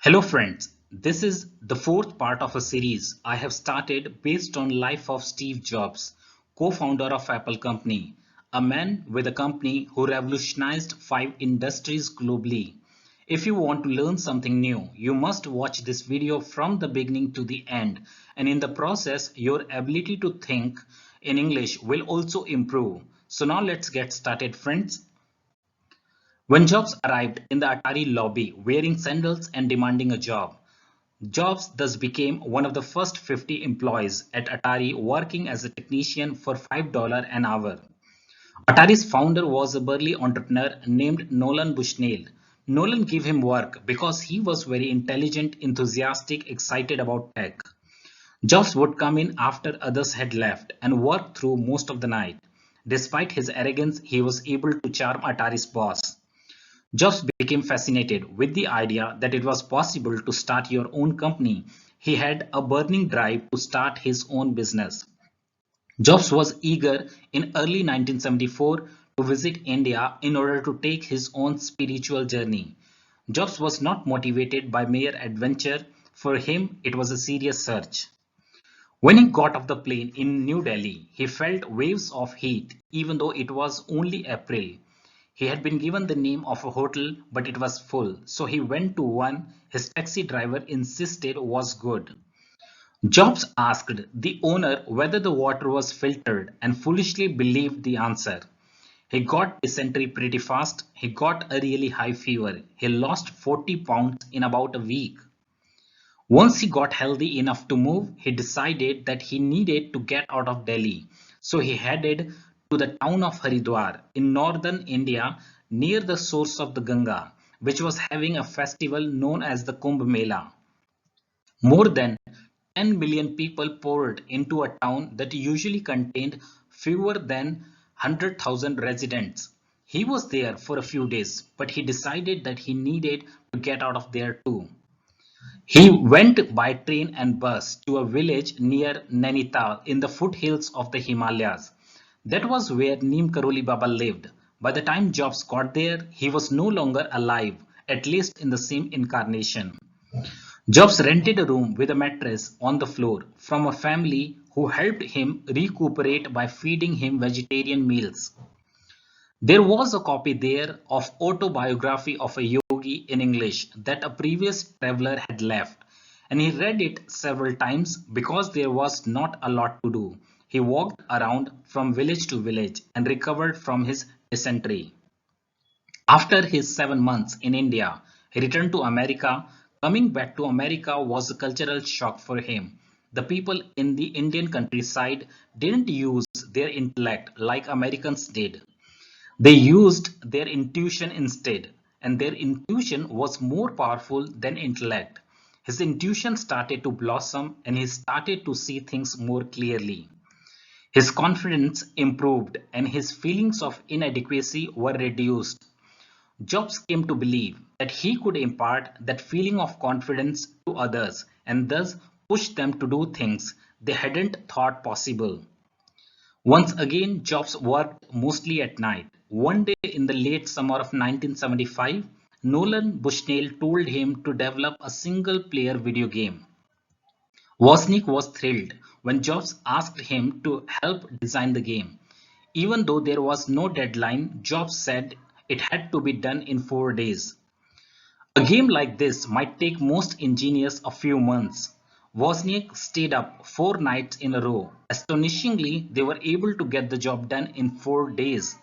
Hello friends, this is the fourth part of a series I have started based on life of Steve Jobs, co-founder of Apple Company, a man with a company who revolutionized 5 industries globally. If you want to learn something new, you must watch this video from the beginning to the end, and in the process your ability to think in English will also improve. So now let's get started friends. When Jobs arrived in the Atari lobby wearing sandals and demanding a job, Jobs thus became one of the first 50 employees at Atari working as a technician for $5 an hour. Atari's founder was a burly entrepreneur named Nolan Bushnell. Nolan gave him work because he was very intelligent, enthusiastic, excited about tech. Jobs would come in after others had left and work through most of the night. Despite his arrogance, he was able to charm Atari's boss. Jobs became fascinated with the idea that it was possible to start your own company. He had a burning drive to start his own business. Jobs was eager in early 1974 to visit India in order to take his own spiritual journey. Jobs was not motivated by mere adventure. For him, it was a serious search. When he got off the plane in New Delhi, he felt waves of heat, even though it was only April. He had been given the name of a hotel, but it was full, so he went to one his taxi driver insisted was good. Jobs asked the owner whether the water was filtered and foolishly believed the answer. He got dysentery pretty fast. He got a really high fever. He lost 40 pounds in about a week. Once he got healthy enough to move, he decided that he needed to get out of Delhi. So he headed to the town of Haridwar in northern India near the source of the Ganga, which was having a festival known as the Kumbh Mela. More than 10 million people poured into a town that usually contained fewer than 100,000 residents. He was there for a few days, but he decided that he needed to get out of there too. He went by train and bus to a village near Nainital in the foothills of the Himalayas. That was where Neem Karoli Baba lived. By the time Jobs got there, he was no longer alive, at least in the same incarnation. Jobs rented a room with a mattress on the floor from a family who helped him recuperate by feeding him vegetarian meals. There was a copy there of Autobiography of a Yogi in English that a previous traveler had left, and he read it several times because there was not a lot to do. He walked around from village to village and recovered from his dysentery. After his 7 months in India, he returned to America. Coming back to America was a cultural shock for him. The people in the Indian countryside didn't use their intellect like Americans did. They used their intuition instead, and their intuition was more powerful than intellect. His intuition started to blossom and he started to see things more clearly. His confidence improved and his feelings of inadequacy were reduced. Jobs came to believe that he could impart that feeling of confidence to others and thus push them to do things they hadn't thought possible. Once again, Jobs worked mostly at night. One day in the late summer of 1975, Nolan Bushnell told him to develop a single-player video game. Wozniak was thrilled when Jobs asked him to help design the game. Even though there was no deadline, Jobs said it had to be done in 4 days. A game like this might take most engineers a few months. Wozniak stayed up 4 nights in a row. Astonishingly, they were able to get the job done in 4 days.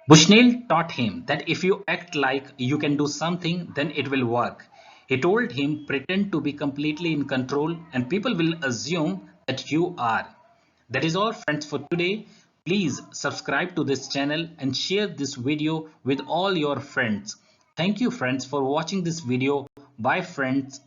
Bushnell taught him that if you act like you can do something, then it will work. He told him, pretend to be completely in control and people will assume that you are. That is all friends for today. Please subscribe to this channel and share this video with all your friends. Thank you friends for watching this video. Bye friends.